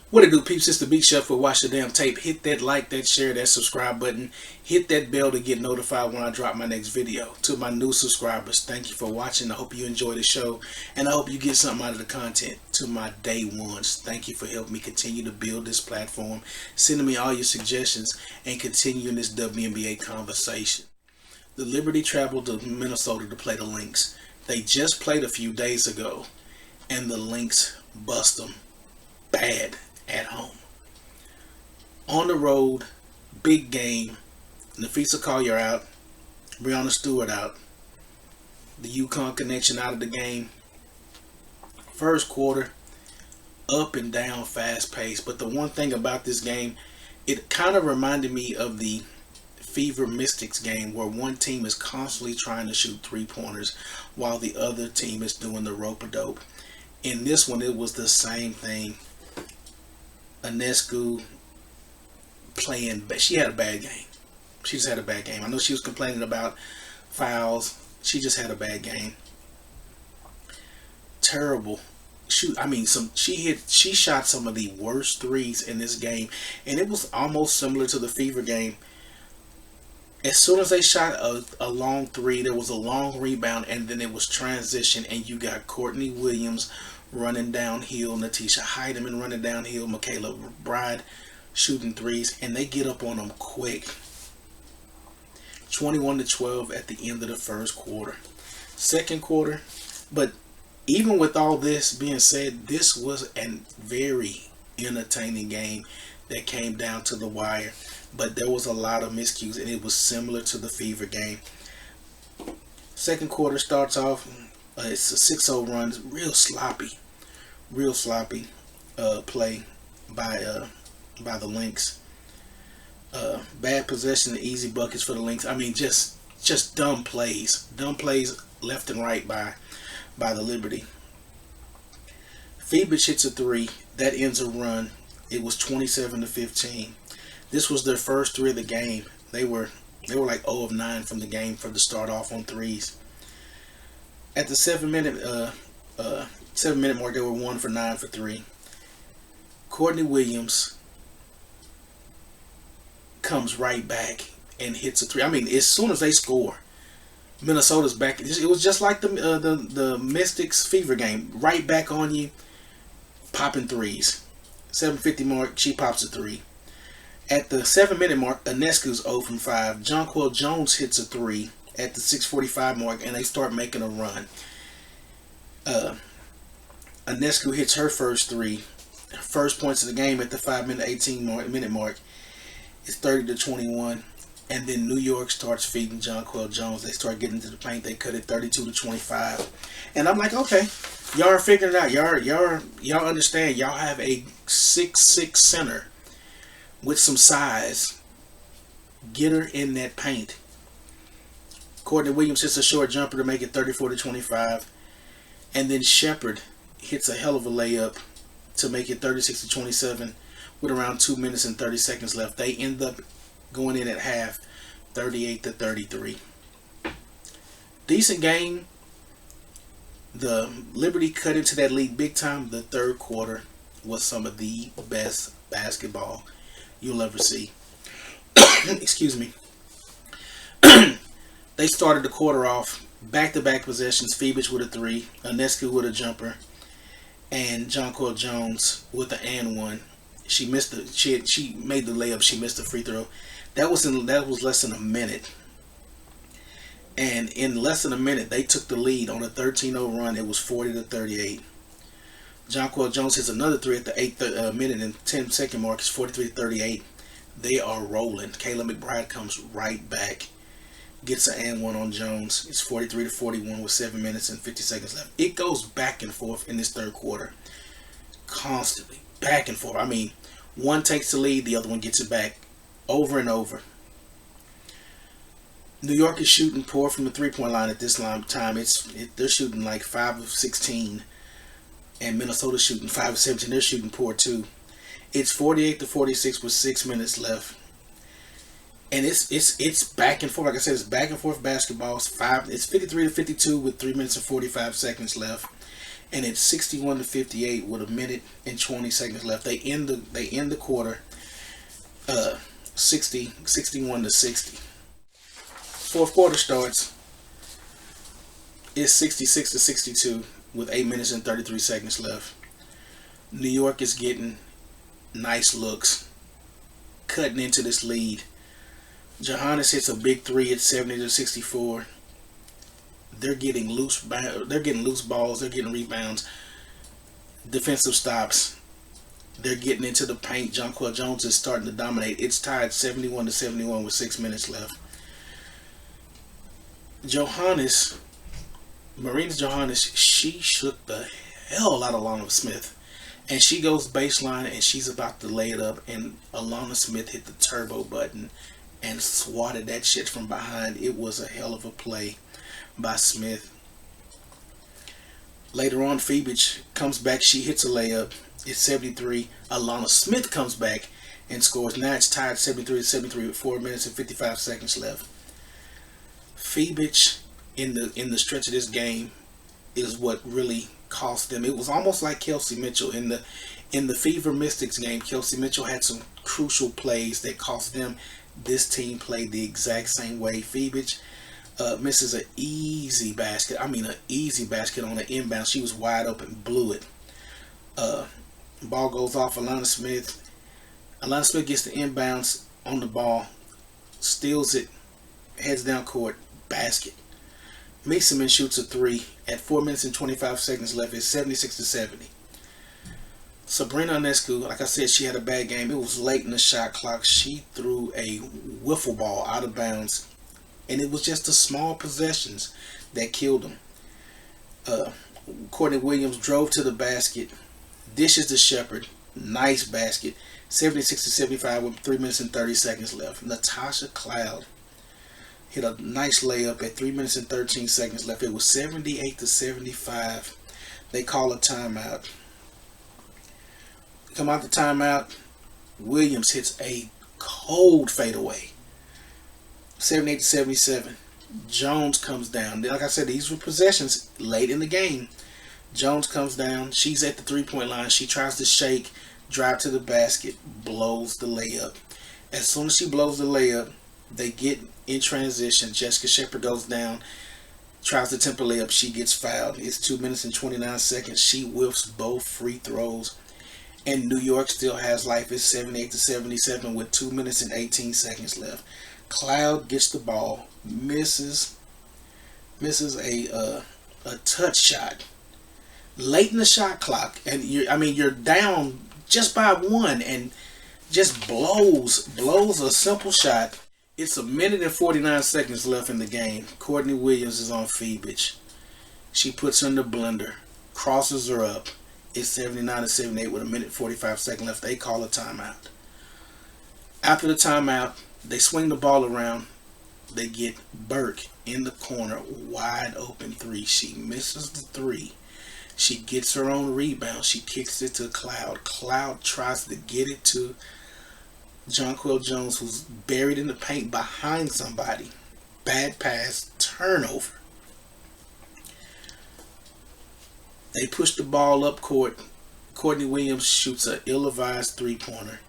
What it do, peeps? It's the Beat Chef for Watch the Damn Tape. Hit that like, that share, that subscribe button. Hit that bell to get notified when I drop my next video. To my new subscribers, thank you for watching. I hope you enjoy the show, and I hope you get something out of the content. To my day ones, thank you for helping me continue to build this platform, sending me all your suggestions, and continuing this WNBA conversation. The Liberty traveled to Minnesota to play the Lynx. They just played a few days ago, and the Lynx bust them bad at home. On the road, big game. Nafisa Collier out. Breonna Stewart out. The Yukon connection out of the game. First quarter, up and down, fast pace. But the one thing about this game, it kind of reminded me of the Fever Mystics game, where one team is constantly trying to shoot three-pointers while the other team is doing the rope-a-dope. In this one, it was the same thing. Ionescu playing, but she had a bad game. She just had a bad game. I know she was complaining about fouls. She just had a bad game. Terrible shoot. I mean, she shot some of the worst threes in this game, and it was almost similar to the Fever game. As soon as they shot a long three, there was a long rebound, and then it was transition, and you got Courtney Williams running downhill, Natisha Heideman running downhill, Michaela Bride shooting threes, and they get up on them quick. 21-12 at the end of the first quarter. Second quarter, but even with all this being said, this was a very entertaining game that came down to the wire, but there was a lot of miscues, and it was similar to the Fever game. Second quarter starts off, it's a 6-0 run, real sloppy play by the Lynx. Bad possession, easy buckets for the Lynx. I mean, just dumb plays left and right by the Liberty. Phoebus hits a three that ends a run. It was 27-15. This was their first three of the game. They were like 0 of 9 from the game for the start off on threes. At the 7-minute mark, they were 1 for 9 for 3. Courtney Williams comes right back and hits a three. I mean, as soon as they score, Minnesota's back. It was just like the Mystics Fever game. Right back on you, popping threes. 7:50 mark, she pops a three. At the 7-minute mark, Ionescu's 0 from 5. Jonquel Jones hits a three at the 6:45 mark, and they start making a run. Ionescu hits her first three. First points of the game at the 5-minute mark. It's 30-21. And then New York starts feeding Jonquel Jones. They start getting to the paint. They cut it 32-25. And I'm like, okay, y'all are figuring it out. Y'all understand. Y'all have a 6'6" center with some size. Get her in that paint. Courtney Williams hits a short jumper to make it 34-25. And then Shepard hits a hell of a layup to make it 36-27 with around 2 minutes and 30 seconds left. They end up going in at half, 38-33. Decent game. The Liberty cut into that lead big time. The third quarter was some of the best basketball you'll ever see. Excuse me. They started the quarter off back-to-back possessions. Phoebus with a three, Ionescu with a jumper, and Jonquel Jones with the and one. She missed she made the layup. She missed the free throw. That was less than a minute. And in less than a minute, they took the lead on a 13-0 run. It was 40-38. Jonquel Jones hits another three at the 8th minute and 10-second mark. It's 43-38. They are rolling. Kayla McBride comes right back. Gets an and one on Jones. It's 43-41 with 7 minutes and 50 seconds left. It goes back and forth in this third quarter. Constantly. Back and forth. I mean, one takes the lead, the other one gets it back. Over and over. New York is shooting poor from the three-point line at this time. They're shooting like 5 of 16. And Minnesota's shooting 5 of 17. They're shooting poor too. It's 48-46 with 6 minutes left. And it's back and forth. Like I said, it's back and forth basketball. It's 53-52 with 3 minutes and 45 seconds left. and it's 61-58 with a minute and 20 seconds left. They end the quarter 61-60. Fourth quarter starts. It's 66-62 with 8 minutes and 33 seconds left. New York is getting nice looks, cutting into this lead. Johannes hits a big three at 70-64. They're getting loose balls. They're getting rebounds, defensive stops. They're getting into the paint. Jonquel Jones is starting to dominate. It's tied 71-71 with 6 minutes left. Marina Johannes, she shook the hell out of Alana Smith. And she goes baseline and she's about to lay it up. And Alana Smith hit the turbo button and swatted that shit from behind. It was a hell of a play by Smith. Later on, Phoebich comes back. She hits a layup. It's 73. Alana Smith comes back and scores. Now it's tied 73-73 with 4 minutes and 55 seconds left. Phoebich in the stretch of this game is what really cost them. It was almost like Kelsey Mitchell in the Fever Mystics game. Kelsey Mitchell had some crucial plays that cost them. This team played the exact same way. Phoebich misses an easy basket. I mean, an easy basket on the inbound. She was wide open, blew it. Ball goes off. Alana Smith gets the inbounds on the ball, steals it, heads down court, basket. Meeseman shoots a three at 4 minutes and 25 seconds left. It's 76-70. Sabrina Ionescu, like I said, she had a bad game. It was late in the shot clock. She threw a wiffle ball out of bounds, and it was just the small possessions that killed them. Courtney Williams drove to the basket, dishes to Shepard, nice basket, 76-75 with 3 minutes and 30 seconds left. Natasha Cloud hit a nice layup at 3 minutes and 13 seconds left. It was 78-75. They call a timeout. Come out the timeout. Williams hits a cold fadeaway. 78-77. Jones comes down. Like I said, these were possessions late in the game. Jones comes down. She's at the three-point line. She tries to shake, drive to the basket, blows the layup. As soon as she blows the layup, they get in transition. Jessica Shepard goes down, tries to temper layup. She gets fouled. It's 2 minutes and 29 seconds. She whiffs both free throws. And New York still has life. It's 78-77 with 2 minutes and 18 seconds left. Cloud gets the ball, misses a touch shot late in the shot clock, and you're down just by one, and just blows a simple shot. It's a minute and 49 seconds left in the game. Courtney Williams is on Phoebich. She puts her in the blender, crosses her up. It's 79-78 with a minute 45 seconds left. They call a timeout. After the timeout, they swing the ball around. They get Burke in the corner, wide open three. She misses the three. She gets her own rebound. She kicks it to Cloud. Cloud tries to get it to Jonquel Jones, who's buried in the paint behind somebody. Bad pass, turnover. They push the ball up court. Courtney Williams shoots an ill-advised three-pointer.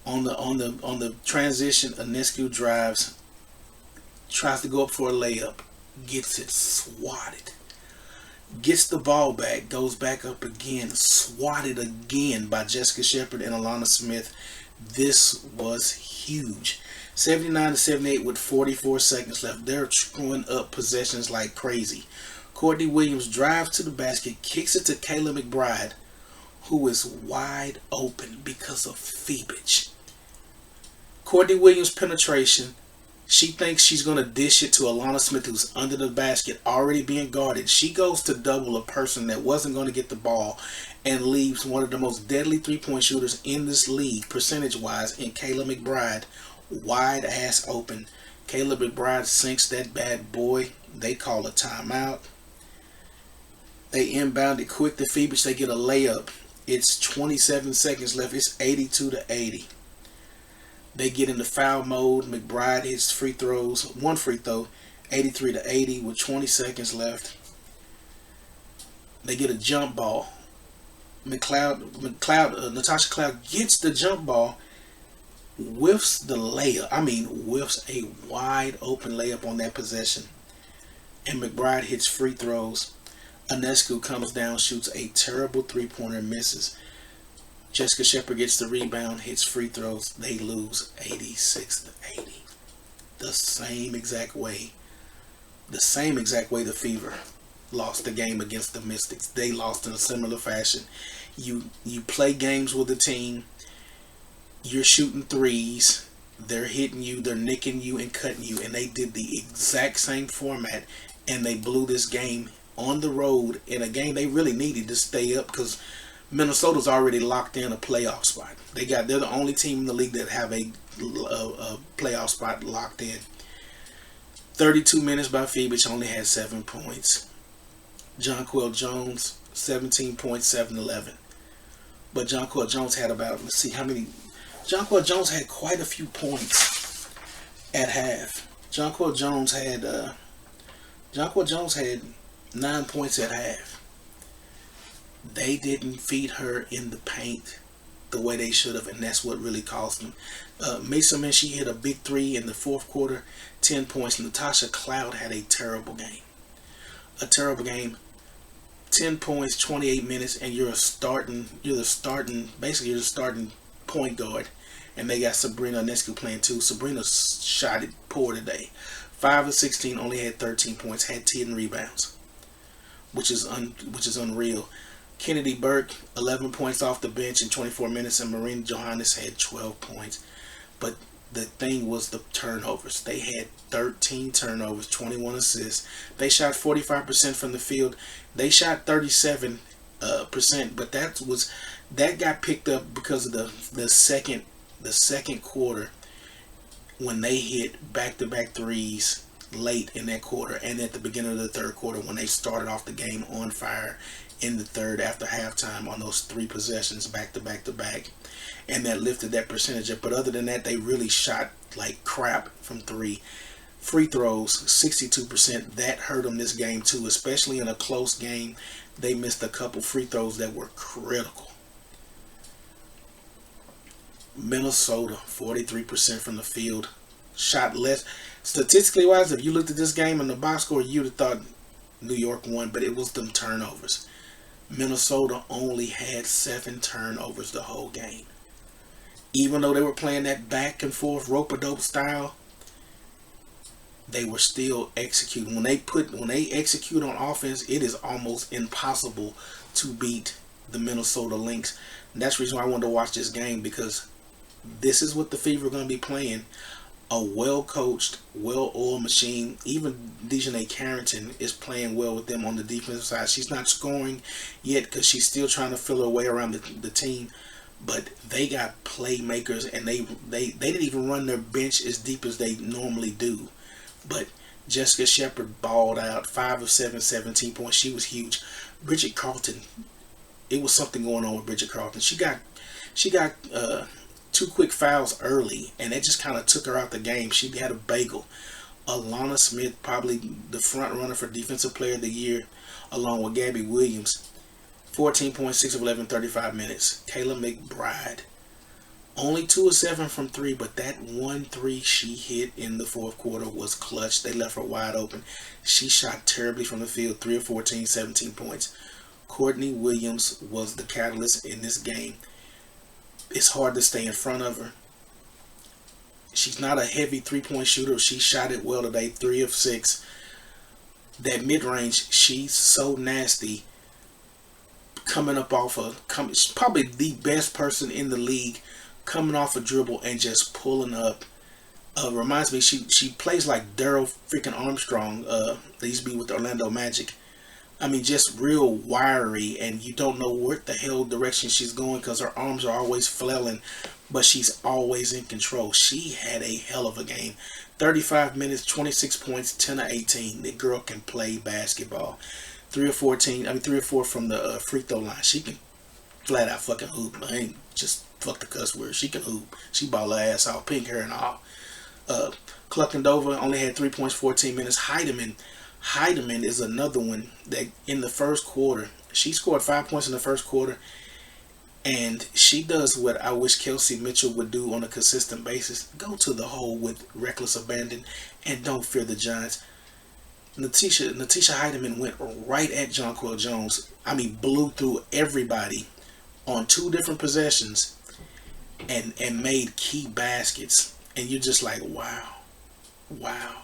On the transition, Ionescu drives, tries to go up for a layup, gets it swatted. Gets the ball back, goes back up again, swatted again by Jessica Shepard and Alana Smith. This was huge. 79-78 with 44 seconds left. They're screwing up possessions like crazy. Courtney Williams drives to the basket, kicks it to Kayla McBride, who is wide open because of Phoebich. Courtney Williams' penetration. She thinks she's going to dish it to Alana Smith, who's under the basket, already being guarded. She goes to double a person that wasn't going to get the ball and leaves one of the most deadly three-point shooters in this league, percentage-wise, in Kayla McBride, wide ass open. Kayla McBride sinks that bad boy. They call a timeout. They inbound it quick to Phoebich. They get a layup. It's 27 seconds left. It's 82-80. They get into foul mode. McBride hits free throws. One free throw. 83-80 with 20 seconds left. They get a jump ball. Natasha Cloud gets the jump ball, whiffs the layup. I mean, whiffs a wide open layup on that possession. And McBride hits free throws. Ionescu comes down, shoots a terrible three-pointer, misses. Jessica Shepard gets the rebound, hits free throws. They lose 86-80. The same exact way the Fever lost the game against the Mystics. They lost in a similar fashion. You play games with the team. You're shooting threes. They're hitting you. They're nicking you and cutting you. And they did the exact same format. And they blew this game on the road in a game they really needed to stay up, because Minnesota's already locked in a playoff spot. They're the only team in the league that have a playoff spot locked in. 32 minutes by Phoebus, only had 7 points. Jonquel Jones, 17 points, 7-11. But Jonquel Jones had about, let's see how many. Jonquel Jones had quite a few points at half. Jonquel Jones had 9 points at half. They didn't feed her in the paint the way they should have, and that's what really cost them. Mason, she hit a big three in the fourth quarter, 10 points. Natasha Cloud had a terrible game. 10 points, 28 minutes, and you're the starting point guard. And they got Sabrina Ionescu playing too. Sabrina shot it poor today. 5 of 16, only had 13 points, had 10 rebounds, which is unreal. Kennedy Burke, 11 points off the bench in 24 minutes, and Marina Johannes had 12 points. But the thing was the turnovers. They had 13 turnovers, 21 assists. They shot 45% from the field. They shot 37%, but that got picked up because of the second quarter, when they hit back-to-back threes late in that quarter, and at the beginning of the third quarter when they started off the game on fire in the third after halftime on those 3 possessions back-to-back, and that lifted that percentage up. But other than that, they really shot like crap from 3. Free throws, 62%. That hurt them this game too, especially in a close game. They missed a couple free throws that were critical. Minnesota, 43% from the field. Shot less. Statistically wise, if you looked at this game and the box score, you'd have thought New York won, but it was them turnovers. Minnesota only had 7 turnovers the whole game. Even though they were playing that back and forth rope-a-dope style, they were still executing. When they execute on offense, it is almost impossible to beat the Minnesota Lynx. And that's the reason why I wanted to watch this game, because this is what the Fever are going to be playing. A well-coached, well-oiled machine. Even Dejanay Carrington is playing well with them on the defensive side. She's not scoring yet because she's still trying to feel her way around the team. But they got playmakers, and they didn't even run their bench as deep as they normally do. But Jessica Shepard balled out, 5 of 7, 17 points. She was huge. Bridget Carlton, it was something going on with Bridget Carlton. She got 2 quick fouls early, and that just kind of took her out the game. She had a bagel. Alana Smith, probably the front runner for Defensive Player of the Year, along with Gabby Williams. 14 points, 6 of 11, 35 minutes. Kayla McBride, only 2 of 7 from 3, but that 1 3 she hit in the fourth quarter was clutch. They left her wide open. She shot terribly from the field, 3 of 14, 17 points. Courtney Williams was the catalyst in this game. It's hard to stay in front of her. She's not a heavy 3-point shooter. She shot it well today, 3 of 6. That mid-range, she's so nasty. She's probably the best person in the league, coming off a dribble and just pulling up. Reminds me, she plays like Daryl freaking Armstrong. They used to be with the Orlando Magic. I mean, just real wiry, and you don't know what the hell direction she's going because her arms are always flailing, but she's always in control. She had a hell of a game. 35 minutes, 26 points, 10 of 18. The girl can play basketball. 3 of 4 from the free throw line. She can flat out fucking hoop. I ain't just fuck the cuss word. She can hoop. She ball her ass off, pink hair and all. Cluckendova only had 3 points, 14 minutes. Heidemann Heidemann is another one that in the first quarter, she scored 5 points in the first quarter, and she does what I wish Kelsey Mitchell would do on a consistent basis. Go to the hole with reckless abandon and don't fear the Giants. Natisha Heidemann went right at Jonquel Jones. I mean, blew through everybody on 2 different possessions and made key baskets. And you're just like, wow. Wow.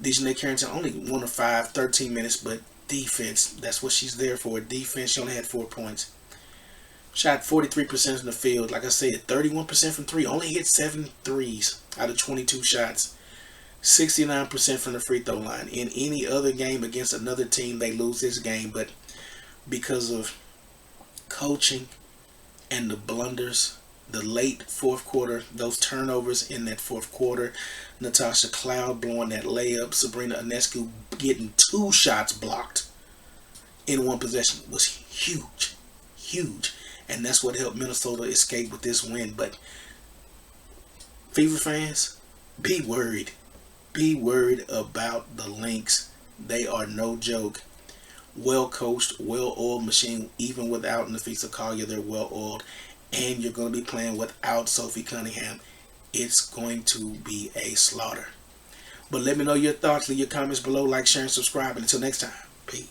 Dejanay Carrington only 1 of 5, 13 minutes, but defense, that's what she's there for. Defense, she only had 4 points. Shot 43% from the field. Like I said, 31% from 3. Only hit 7 threes out of 22 shots. 69% from the free throw line. In any other game against another team, they lose this game. But because of coaching and the blunders, the late fourth quarter, those turnovers in that fourth quarter, Natasha Cloud blowing that layup, Sabrina Ionescu getting 2 shots blocked in 1 possession was huge. Huge. And that's what helped Minnesota escape with this win. But Fever fans, be worried. Be worried about the Lynx. They are no joke. Well coached, well oiled machine. Even without Nafisa Collier, they're well oiled. And you're going to be playing without Sophie Cunningham. It's going to be a slaughter. But let me know your thoughts. Leave your comments below. Like, share, and subscribe. And until next time, peace.